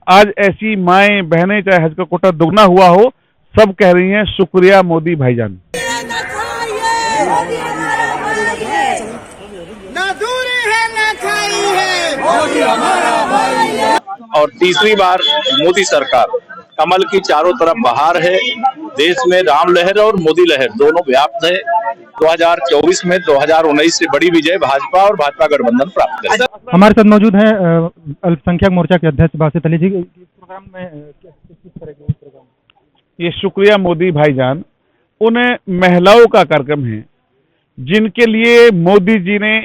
आज ऐसी माएं बहनें, चाहे हज का कोटा दुगना हुआ हो, सब कह रही हैं शुक्रिया मोदी भाईजान। और तीसरी बार मोदी सरकार, कमल की चारों तरफ बहार है। देश में राम लहर और मोदी लहर दोनों व्याप्त है। 2024 में 2019 से बड़ी विजय भाजपा और भाजपा गठबंधन प्राप्त करेगा। हमारे साथ मौजूद है अल्पसंख्यक मोर्चा के अध्यक्ष बासित अली जी। प्रोग्राम में किस तरह के प्रोग्राम? ये शुक्रिया मोदी भाईजान उन महिलाओं का कार्यक्रम है जिनके लिए मोदी जी ने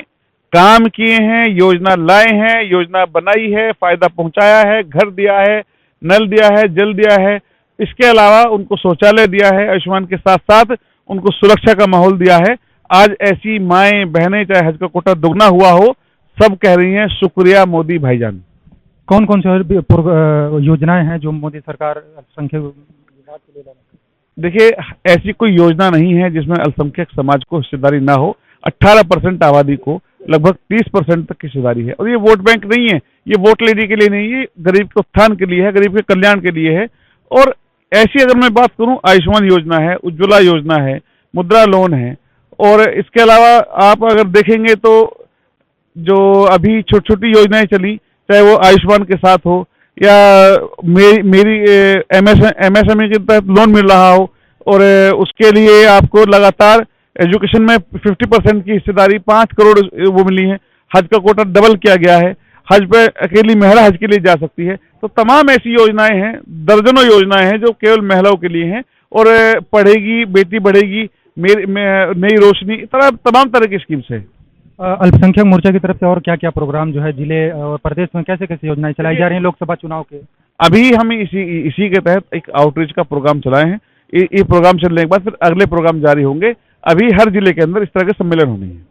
काम किए हैं, योजना लाए हैं, योजना बनाई है, फायदा पहुंचाया है, घर दिया है, नल दिया है, जल दिया है। इसके अलावा उनको शौचालय दिया है, आयुष्मान के साथ साथ उनको सुरक्षा का माहौल दिया है। आज ऐसी माएं बहनें, चाहे हज का कोटा दुगना हुआ हो, सब कह रही हैं शुक्रिया मोदी भाईजान। कौन कौन सी योजनाएं हैं जो मोदी सरकार अल्पसंख्यक विभाग के लिए? देखिए, ऐसी कोई योजना नहीं है जिसमें अल्पसंख्यक समाज को हिस्सेदारी ना हो। 18% आबादी को लगभग 30% तक की हिस्सेदारी है। और ये वोट बैंक नहीं है, ये वोट लेने के लिए नहीं, ये गरीब के उत्थान के लिए है, गरीब के कल्याण के लिए है। और ऐसी अगर मैं बात करूं, आयुष्मान योजना है, उज्ज्वला योजना है, मुद्रा लोन है। और इसके अलावा आप अगर देखेंगे तो जो अभी छोटी छोटी योजनाएं चली, चाहे वो आयुष्मान के साथ हो या मेरी MSME के तहत लोन मिल रहा हो, और उसके लिए आपको लगातार एजुकेशन में 50% की हिस्सेदारी 5 करोड़ वो मिली है। हज का कोटा डबल किया गया है, हज पे अकेली महिला हज के लिए जा सकती है। तो तमाम ऐसी योजनाएं हैं, दर्जनों योजनाएं हैं जो केवल महिलाओं के लिए हैं। और पढ़ेगी बेटी बढ़ेगी, नई रोशनी, तमाम तरह की स्कीम्स है। अल्पसंख्यक मोर्चा की तरफ से और क्या क्या प्रोग्राम जो है जिले और प्रदेश में कैसे कैसे योजनाएं चलाई जा रही हैं लोकसभा चुनाव के? अभी हम इसी के तहत एक आउटरीच का प्रोग्राम चलाए हैं। ये प्रोग्राम चलने के बाद फिर अगले प्रोग्राम जारी होंगे। अभी हर जिले के अंदर इस तरह के सम्मेलन होने हैं।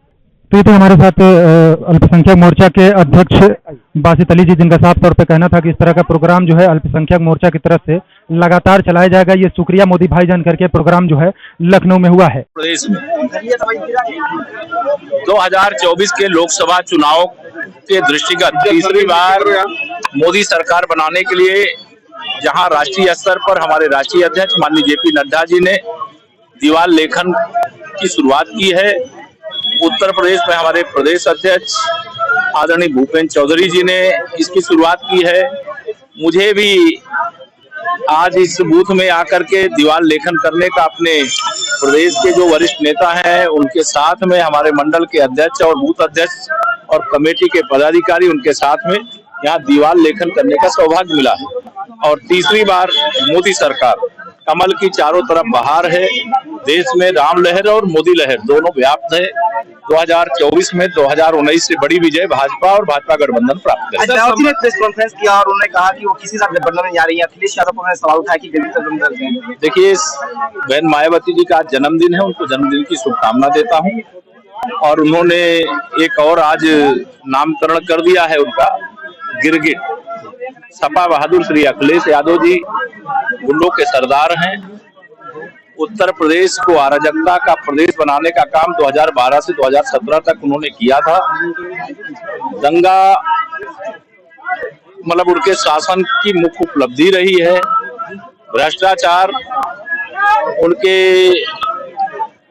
तो हमारे साथ अल्पसंख्यक मोर्चा के अध्यक्ष बासित अली जी, जिनका साफ तौर पे कहना था कि इस तरह का प्रोग्राम जो है अल्पसंख्यक मोर्चा की तरफ से लगातार चलाया जाएगा। ये शुक्रिया मोदी भाईजान करके प्रोग्राम जो है लखनऊ में हुआ है। प्रदेश में 2024 के लोकसभा चुनाव के दृष्टिगत तीसरी बार मोदी सरकार बनाने के लिए जहां राष्ट्रीय स्तर पर हमारे राष्ट्रीय अध्यक्ष माननीय JP नड्डा जी ने दीवार लेखन की शुरुआत की है। उत्तर प्रदेश में हमारे प्रदेश अध्यक्ष आदरणीय भूपेंद्र चौधरी जी ने इसकी शुरुआत की है। मुझे भी आज इस बूथ में आकर के दीवार लेखन करने का अपने प्रदेश के जो वरिष्ठ नेता हैं उनके साथ में, हमारे मंडल के अध्यक्ष और बूथ अध्यक्ष और कमेटी के पदाधिकारी उनके साथ में यहाँ दीवार लेखन करने का सौभाग्य मिला है। और तीसरी बार मोदी सरकार, कमल की चारों तरफ बहार है। देश में राम लहर और मोदी लहर दोनों व्याप्त है। 2024 में 2019 से बड़ी विजय भाजपा और भाजपा गठबंधन प्राप्त करेगी। ने प्रेस कॉन्फ्रेंस किया और उन्होंने कहा कि वो किसी साथ गठबंधन में जा रही है। अखिलेश यादव को सवाल उठाया कि गठबंधन। देखिए, बहन मायावती जी का आज जन्मदिन है, उनको जन्मदिन की शुभकामना देता हूँ। और उन्होंने एक और आज नामकरण कर दिया है उनका, गिरगिट। सपा बहादुर श्री अखिलेश यादव जी गुंडों के सरदार हैं। उत्तर प्रदेश को अराजकता का प्रदेश बनाने का काम 2012 से 2017 तक उन्होंने किया था। दंगा मतलब उनके शासन की मुख्य उपलब्धि रही है। भ्रष्टाचार उनके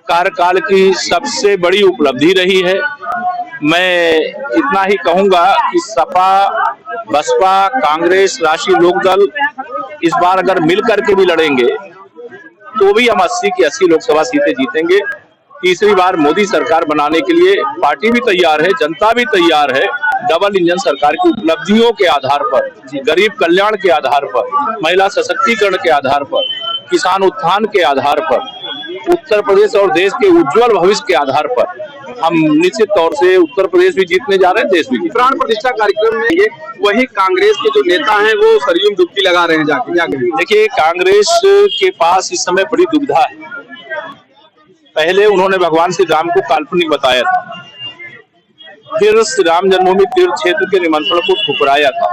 कार्यकाल की सबसे बड़ी उपलब्धि रही है। मैं इतना ही कहूंगा कि सपा, बसपा, कांग्रेस, राष्ट्रीय लोकदल इस बार अगर मिल करके भी लड़ेंगे तो भी हम 80 की 80 लोकसभा सीटें जीतेंगे। तीसरी बार मोदी सरकार बनाने के लिए पार्टी भी तैयार है, जनता भी तैयार है। डबल इंजन सरकार की उपलब्धियों के आधार पर, गरीब कल्याण के आधार पर, महिला सशक्तिकरण के आधार पर, किसान उत्थान के आधार पर, उत्तर प्रदेश और देश के उज्जवल भविष्य के आधार पर हम निश्चित तौर से उत्तर प्रदेश भी जीतने जा रहे हैं, देश भी। प्राण प्रतिष्ठा कार्यक्रम में ये वही कांग्रेस के जो नेता हैं वो सरयू में डुबकी लगा रहे हैं जाके। देखिए, कांग्रेस के पास इस समय बड़ी दुविधा है। पहले उन्होंने भगवान श्री राम को काल्पनिक बताया था, फिर श्री राम जन्मभूमि तीर्थ क्षेत्र के निमंत्रण को ठुकराया था।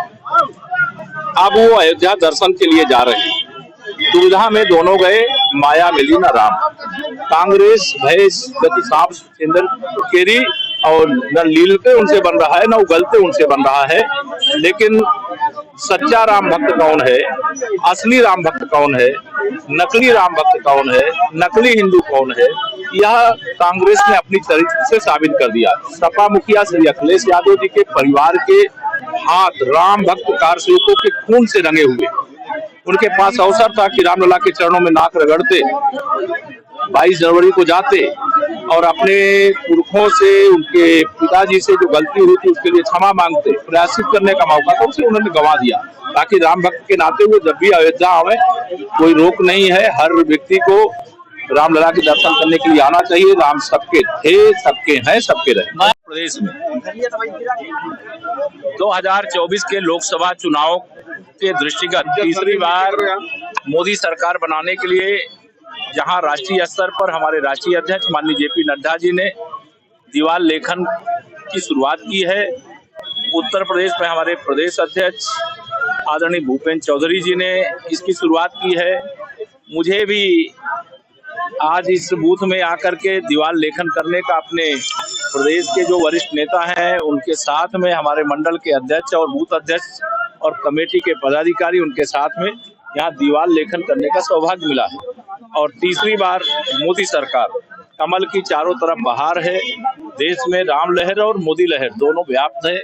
अब वो अयोध्या दर्शन के लिए जा रहे हैं। दुविधा में दोनों गए, माया मिली न राम। कांग्रेस भैंस गति सांप सुंदर केरी, और न लीलते उनसे बन रहा है न उगलते उनसे बन रहा है। लेकिन सच्चा राम भक्त कौन है, असली राम भक्त कौन है, नकली राम भक्त कौन है, नकली हिंदू कौन है, यह कांग्रेस ने अपनी चरित्र से साबित कर दिया। सपा मुखिया श्री अखिलेश यादव जी के परिवार के हाथ राम भक्त कारसेवकों के खून से रंगे हुए। उनके पास अवसर था कि रामलला के चरणों में नाक रगड़ते, 22 जनवरी को जाते और अपने पुरखों से, उनके पिताजी से जो गलती हुई थी उसके लिए क्षमा मांगते, प्रायश्चित करने का मौका था, उसे उन्होंने गंवा दिया। ताकि राम भक्त के नाते वो जब भी अयोध्या आवे, कोई रोक नहीं है, हर व्यक्ति को रामलला के दर्शन करने के लिए आना चाहिए। राम सबके थे, सबके हैं, सबके रहे। प्रदेश में 2024 के लोकसभा चुनाव के दृष्टिगत तीसरी बार मोदी सरकार बनाने के लिए जहां राष्ट्रीय स्तर पर हमारे राष्ट्रीय अध्यक्ष माननीय जेपी नड्डा जी ने दीवार लेखन की शुरुआत की है, उत्तर प्रदेश में हमारे प्रदेश अध्यक्ष आदरणीय भूपेंद्र चौधरी जी ने इसकी शुरुआत की है। मुझे भी आज इस बूथ में आकर के दीवार लेखन करने का, अपने प्रदेश के जो वरिष्ठ नेता हैं उनके साथ में, हमारे मंडल के अध्यक्ष और बूथ अध्यक्ष और कमेटी के पदाधिकारी उनके साथ में यहाँ दीवार लेखन करने का सौभाग्य मिला है। और तीसरी बार मोदी सरकार, कमल की चारों तरफ बहार है, देश में राम लहर और मोदी लहर दोनों व्याप्त है।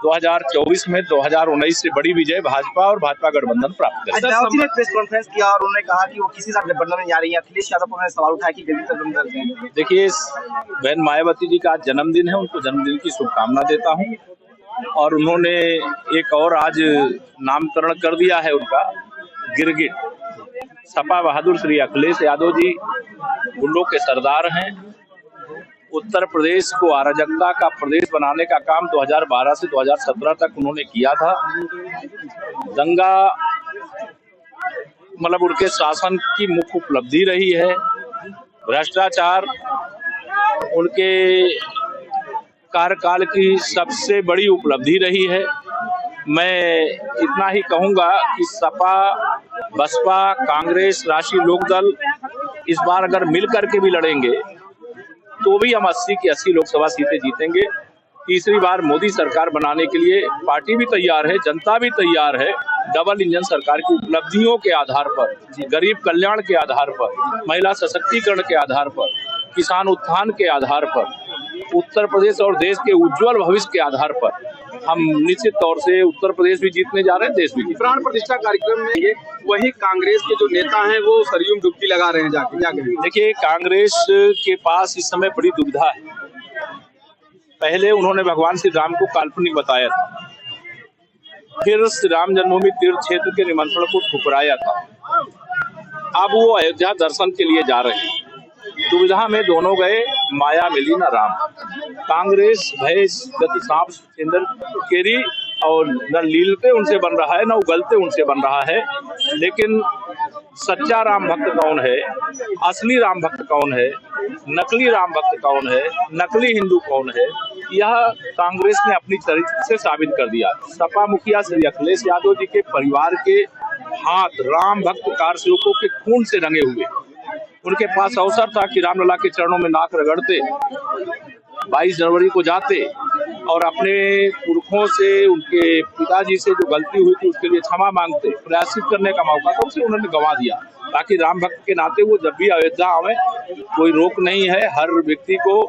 2024 में 2019 से बड़ी विजय भाजपा और भाजपा गठबंधन प्राप्त करेगी। दाऊद जी ने प्रेस कॉन्फ्रेंस किया और उन्होंने कहा कि वो किसी साथ गठबंधन में जा रही है। अखिलेश यादव पर उन्होंने सवाल उठाया कि गलत कदम करते हैं। देखिए, बहन मायावती जी का आज जन्मदिन है, उनको जन्मदिन की शुभकामना देता हूँ। और उन्होंने एक और आज नामकरण कर दिया है उनका, गिरगिट। सपा बहादुर श्री अखिलेश यादव जी गुंडों के सरदार हैं। उत्तर प्रदेश को अराजकता का प्रदेश बनाने का काम 2012 से 2017 तक उन्होंने किया था। दंगा मतलब उनके शासन की मुख्य उपलब्धि रही है। भ्रष्टाचार उनके कार्यकाल की सबसे बड़ी उपलब्धि रही है। मैं इतना ही कहूंगा कि सपा, बसपा, कांग्रेस, राष्ट्रीय लोकदल इस बार अगर मिल करके भी लड़ेंगे तो भी हम 80 की 80 लोकसभा सीटें जीतेंगे। तीसरी बार मोदी सरकार बनाने के लिए पार्टी भी तैयार है, जनता भी तैयार है। डबल इंजन सरकार की उपलब्धियों के आधार पर, गरीब कल्याण के आधार पर, महिला सशक्तिकरण के आधार पर, किसान उत्थान के आधार पर, उत्तर प्रदेश और देश के उज्जवल भविष्य के आधार पर हम निश्चित तौर से उत्तर प्रदेश भी जीतने जा रहे हैं, देश भी जीतने। प्राण प्रतिष्ठा कार्यक्रम में ये वही कांग्रेस के जो नेता हैं वो सरयू में डुबकी लगा रहे हैं जाके। देखिए, कांग्रेस के पास इस समय बड़ी दुविधा है। पहले उन्होंने भगवान श्री राम को काल्पनिक बताया था, फिर श्री राम जन्मभूमि तीर्थ क्षेत्र के निमंत्रण को ठुकराया था। अब वो अयोध्या दर्शन के लिए जा रहे हैं। दुविधा में दोनों गए, माया मिली न राम। कांग्रेस भैंस गति सांप चेंदर केरी, और न लीलते उनसे बन रहा है, न उगलते उनसे बन रहा है। लेकिन सच्चा राम भक्त कौन है, असली राम भक्त कौन है, नकली राम भक्त कौन है, नकली हिंदू कौन है, यह कांग्रेस ने अपनी चरित्र से साबित कर दिया। सपा मुखिया श्री अखिलेश यादव जी के परिवार के हाथ राम भक्त कारसेवकों के खून से रंगे हुए। उनके पास अवसर था कि रामलला के चरणों में नाक रगड़ते, 22 जनवरी को जाते और अपने पुरखों से, उनके पिताजी से जो गलती हुई थी उसके लिए क्षमा मांगते, प्रायश्चित करने का मौका था, उसे उन्होंने गंवा दिया। ताकि राम भक्त के नाते वो जब भी अयोध्या आवे, कोई रोक नहीं है, हर व्यक्ति को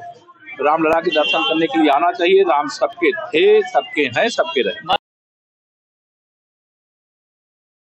रामलला के दर्शन करने के लिए आना चाहिए। राम सबके थे, सबके हैं, सबके रहे।